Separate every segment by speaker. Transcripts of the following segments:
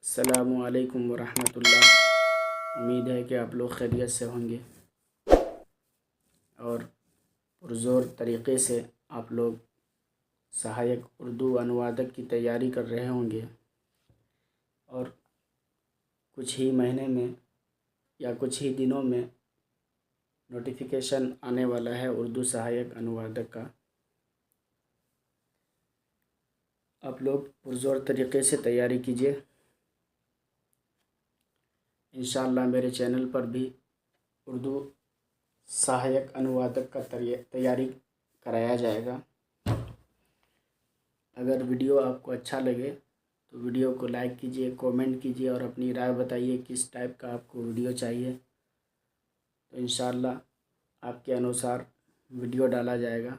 Speaker 1: अस्सलामुअलैकुम वरहमतुल्लाह। उम्मीद है कि आप लोग खैरियत से होंगे और पुरज़ोर तरीक़े से आप लोग सहायक उर्दू अनुवादक की तैयारी कर रहे होंगे और कुछ ही महीने में या कुछ ही दिनों में नोटिफिकेशन आने वाला है उर्दू सहायक अनुवादक का। आप लोग पुरज़ोर तरीक़े से तैयारी कीजिए। इंशाअल्लाह मेरे चैनल पर भी उर्दू सहायक अनुवादक का तैयारी कराया जाएगा। अगर वीडियो आपको अच्छा लगे तो वीडियो को लाइक कीजिए, कमेंट कीजिए और अपनी राय बताइए किस टाइप का आपको वीडियो चाहिए। तो इंशाअल्लाह आपके अनुसार वीडियो डाला जाएगा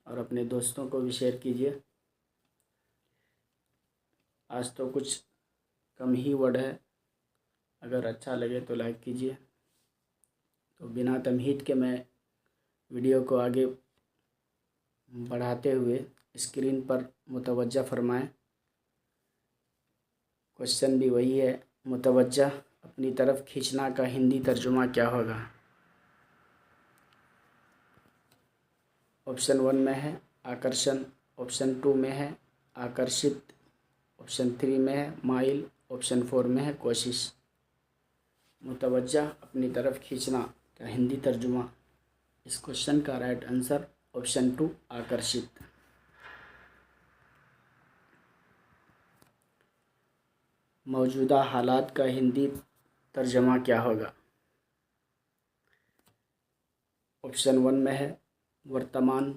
Speaker 1: और अपने दोस्तों को भी शेयर कीजिए। आज तो कुछ कम ही वर्ड है, अगर अच्छा लगे तो लाइक कीजिए। तो बिना तमहीद के मैं वीडियो को आगे बढ़ाते हुए स्क्रीन पर मुतवज्जा फरमाएं। क्वेश्चन भी वही है, मुतवज्जा अपनी तरफ खींचना का हिंदी तर्जुमा क्या होगा। ऑप्शन 1 में है आकर्षण, ऑप्शन 2 में है आकर्षित, ऑप्शन 3 में है माइल, ऑप्शन 4 में है कोशिश। मुतवज्जा अपनी तरफ खींचना का हिंदी तर्जुमा, इस क्वेश्चन का राइट आंसर ऑप्शन 2 आकर्षित। मौजूदा हालात का हिंदी तर्जुमा क्या होगा। ऑप्शन 1 में है वर्तमान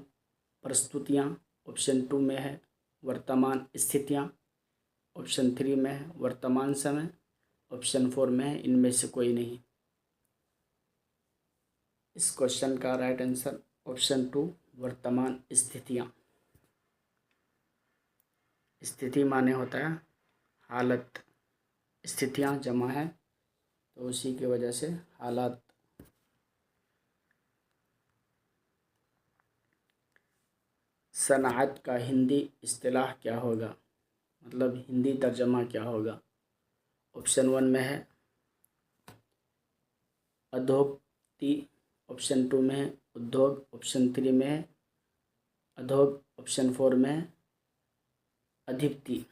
Speaker 1: परिस्थितियाँ, ऑप्शन 2 में है वर्तमान स्थितियाँ, ऑप्शन 3 में है वर्तमान समय, ऑप्शन 4 में है इनमें से कोई नहीं। इस क्वेश्चन का राइट आंसर ऑप्शन 2 वर्तमान स्थितियाँ। स्थिति माने होता है हालत, स्थितियाँ जमा है तो उसी की वजह से हालात। सनाअत का हिंदी इस्तिलाह क्या होगा, मतलब हिंदी तर्जमा क्या होगा। ऑप्शन 1 में है अधोक्ति, ऑप्शन 2 में है उद्योग, ऑप्शन 3 में है अधोग, ऑप्शन 4 में है अधिप्ति।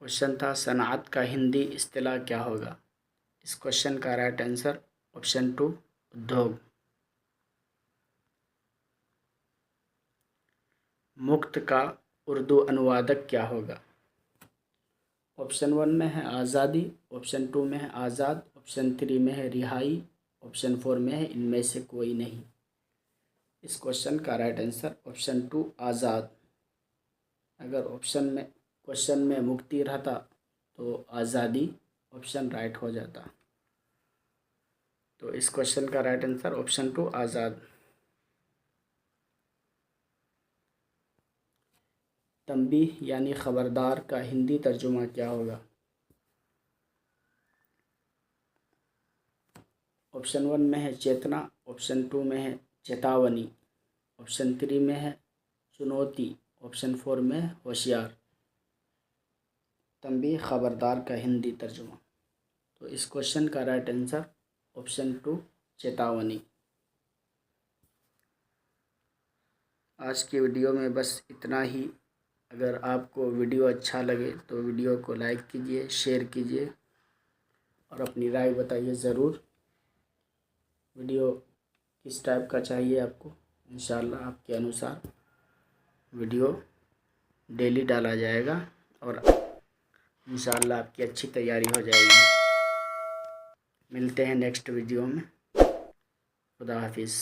Speaker 1: क्वेश्चन था सनाअत का हिंदी इस्तिलाह क्या होगा। इस क्वेश्चन का राइट आंसर ऑप्शन 2 उद्योग। मुक्त का उर्दू अनुवादक क्या होगा। ऑप्शन 1 में है आज़ादी, ऑप्शन 2 में है आज़ाद, ऑप्शन 3 में है रिहाई, ऑप्शन 4 में है इनमें से कोई नहीं। इस क्वेश्चन का राइट आंसर ऑप्शन 2 आज़ाद। अगर क्वेश्चन में मुक्ति रहता तो आज़ादी ऑप्शन राइट हो जाता। तो इस क्वेश्चन का राइट आंसर ऑप्शन 2 आज़ाद। तंबीह यानी ख़बरदार का हिंदी तर्जुमा क्या होगा। ऑप्शन 1 में है चेतना, ऑप्शन 2 में है चेतावनी, ऑप्शन 3 में है चुनौती, ऑप्शन 4 में है होशियार। तंबीह ख़बरदार का हिंदी तर्जुमा। तो इस क्वेश्चन का राइट आंसर ऑप्शन 2 चेतावनी। आज की वीडियो में बस इतना ही। अगर आपको वीडियो अच्छा लगे तो वीडियो को लाइक कीजिए, शेयर कीजिए और अपनी राय बताइए ज़रूर। वीडियो किस टाइप का चाहिए आपको, इंशाअल्लाह आपके अनुसार वीडियो डेली डाला जाएगा और इंशाअल्लाह आपकी अच्छी तैयारी हो जाएगी। मिलते हैं नेक्स्ट वीडियो में। खुदा हाफिज़।